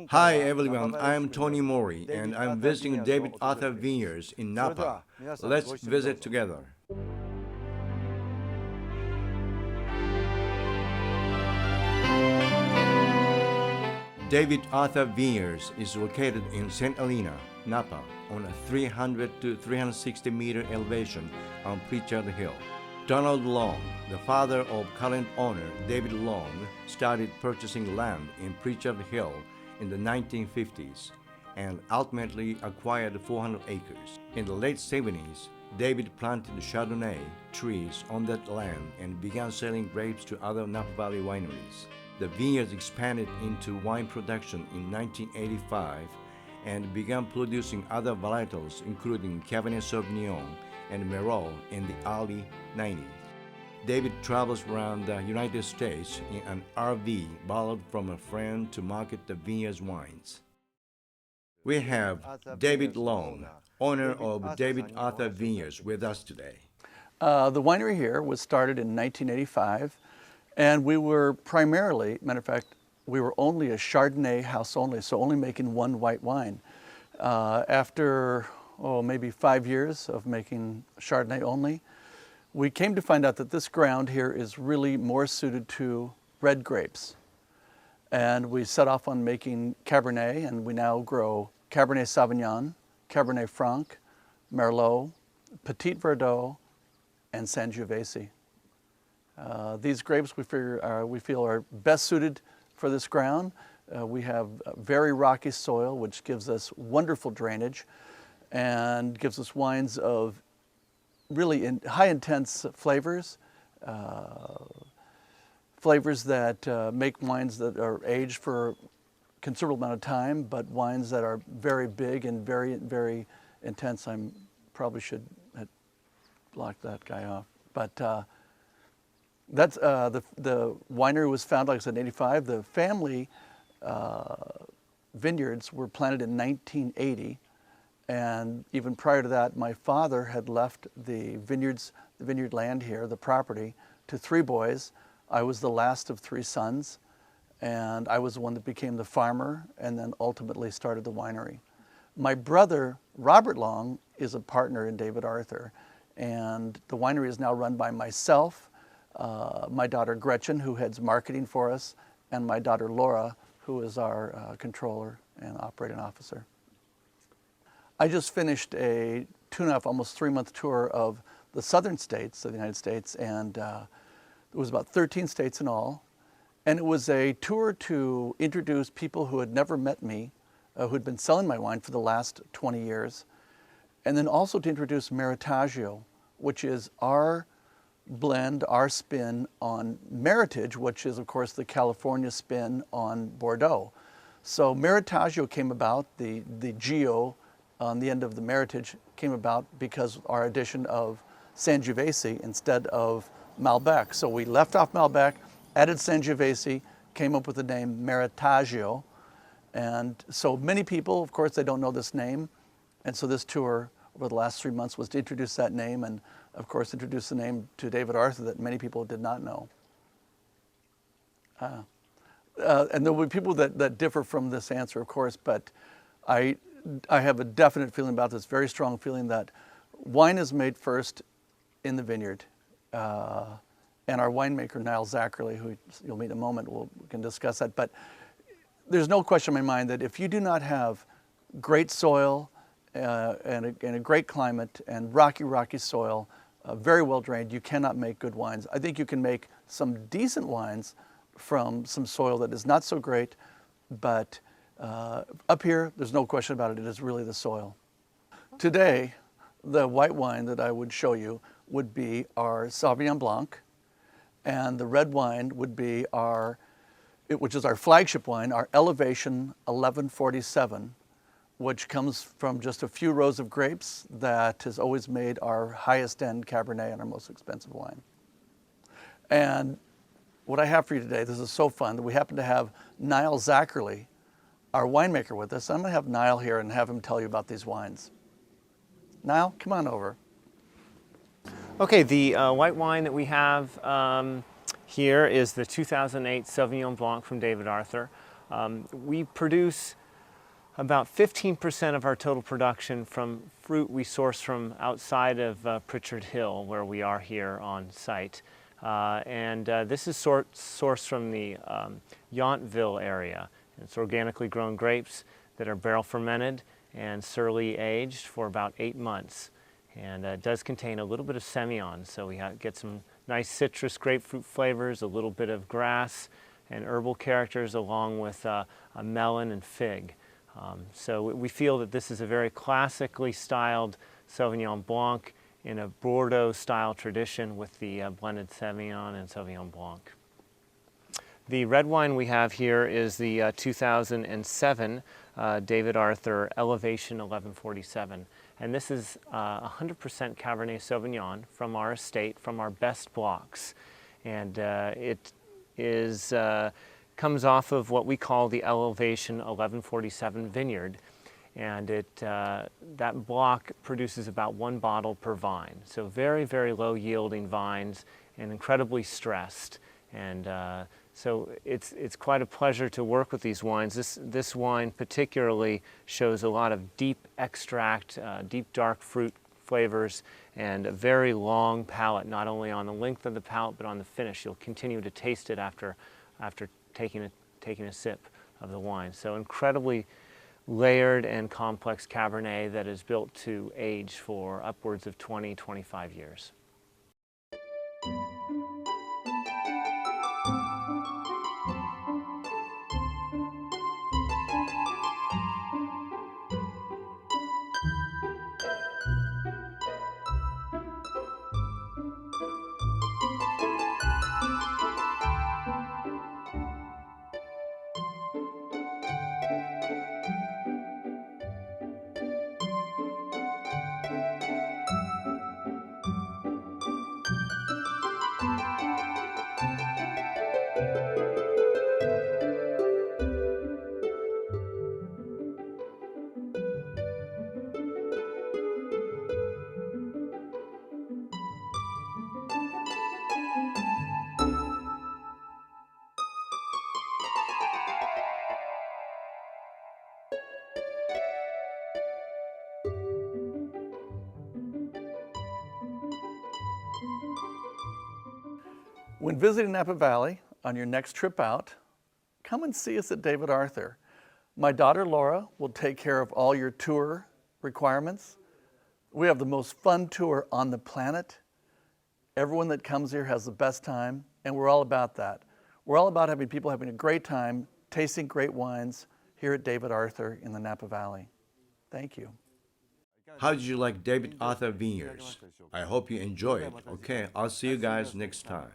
Hi everyone, I am Tony Mori and I'm visiting David Arthur Vineyards in Napa. Let's visit together. David Arthur Vineyards is located in St. Helena, Napa, on a 300 to 360 meter elevation on Pritchard Hill. Donald Long, the father of current owner David Long, started purchasing land in Pritchard Hill in the 1950s and ultimately acquired 400 acres. In the late 70s, David planted Chardonnay trees on that land and began selling grapes to other Napa Valley wineries. The vineyards expanded into wine production in 1985 and began producing other varietals including Cabernet Sauvignon and Merlot in the early 90s. David travels around the United States in an RV borrowed from a friend to market the vineyard's wines. We have David Long, owner of David Arthur Vineyards, with us today. The winery here was started in 1985, and we were primarily, matter of fact, we were only a Chardonnay house only, so only making one white wine. After maybe 5 years of making Chardonnay only, we came to find out that this ground here is really more suited to red grapes. And we set off on making Cabernet, and we now grow Cabernet Sauvignon, Cabernet Franc, Merlot, Petit Verdot, and Sangiovese. These grapes we feel are best suited for this ground. We have very rocky soil, which gives us wonderful drainage and gives us wines of really high intense flavors, flavors that make wines that are aged for a considerable amount of time, but wines that are very big and very, very intense. I probably should have blocked that guy off. But that's the winery was founded, like I said, in '85. The family vineyards were planted in 1980. And even prior to that, my father had left the vineyard land here, the property, to 3 boys. I was the last of 3 sons, and I was the one that became the farmer and then ultimately started the winery. My brother, Robert Long, is a partner in DavidArthur, and the winery is now run by myself, my daughter Gretchen, who heads marketing for us, and my daughter Laura, who is our controller and operating officer. I just finished a 2.5, almost 3-month tour of the southern states of the United States, and there was about 13 states in all. And it was a tour to introduce people who had never met me, who had been selling my wine for the last 20 years, and then also to introduce Meritaggio, which is our blend, our spin on Meritage, which is, of course, the California spin on Bordeaux. So Meritaggio came about, the Gio on the end of the Meritage came about because our addition of Sangiovese instead of Malbec. So we left off Malbec, added Sangiovese, came up with the name Meritaggio. And so many people, of course, they don't know this name. And so this tour over the last 3 months was to introduce that name and, of course, introduce the name to DavidArthur that many people did not know. And there will be people that differ from this answer, of course, but I have a definite feeling about this, very strong feeling that wine is made first in the vineyard. And our winemaker, Niall Zackerley, who you'll meet in a moment, we can discuss that. But there's no question in my mind that if you do not have great soil and a great climate and rocky soil, very well drained, you cannot make good wines. I think you can make some decent wines from some soil that is not so great, but up here, there's no question about it, it is really the soil. Today, the white wine that I would show you would be our Sauvignon Blanc, and the red wine would be which is our flagship wine, our Elevation 1147, which comes from just a few rows of grapes that has always made our highest end Cabernet and our most expensive wine. And what I have for you today, this is so fun, that we happen to have Niall Zackerley, our winemaker, with us. I'm going to have Niall here and have him tell you about these wines. Niall, come on over. Okay, the white wine that we have here is the 2008 Sauvignon Blanc from DavidArthur. We produce about 15% of our total production from fruit we source from outside of Pritchard Hill, where we are here on site. This is sourced from the Yountville area. It's organically grown grapes that are barrel fermented and surly aged for about 8 months. And it does contain a little bit of Semillon, so we get some nice citrus grapefruit flavors, a little bit of grass and herbal characters, along with a melon and fig. So we feel that this is a very classically styled Sauvignon Blanc in a Bordeaux style tradition with the blended Semillon and Sauvignon Blanc. The red wine we have here is the 2007 DavidArthur Elevation 1147. And this is 100% Cabernet Sauvignon from our estate, from our best blocks. And it comes off of what we call the Elevation 1147 vineyard. And that block produces about 1 bottle per vine. So very, very low yielding vines and incredibly stressed. And so it's quite a pleasure to work with these wines. This wine particularly shows a lot of deep extract, deep dark fruit flavors, and a very long palate, not only on the length of the palate, but on the finish. You'll continue to taste it after taking a sip of the wine. So incredibly layered and complex Cabernet that is built to age for upwards of 20, 25 years. When visiting Napa Valley on your next trip out, come and see us at DavidArthur. My daughter Laura will take care of all your tour requirements. We have the most fun tour on the planet. Everyone that comes here has the best time, and we're all about that. We're all about having people having a great time, tasting great wines here at DavidArthur in the Napa Valley. Thank you. How did you like DavidArthur Vineyards? I hope you enjoy it. Okay, I'll see you guys next time.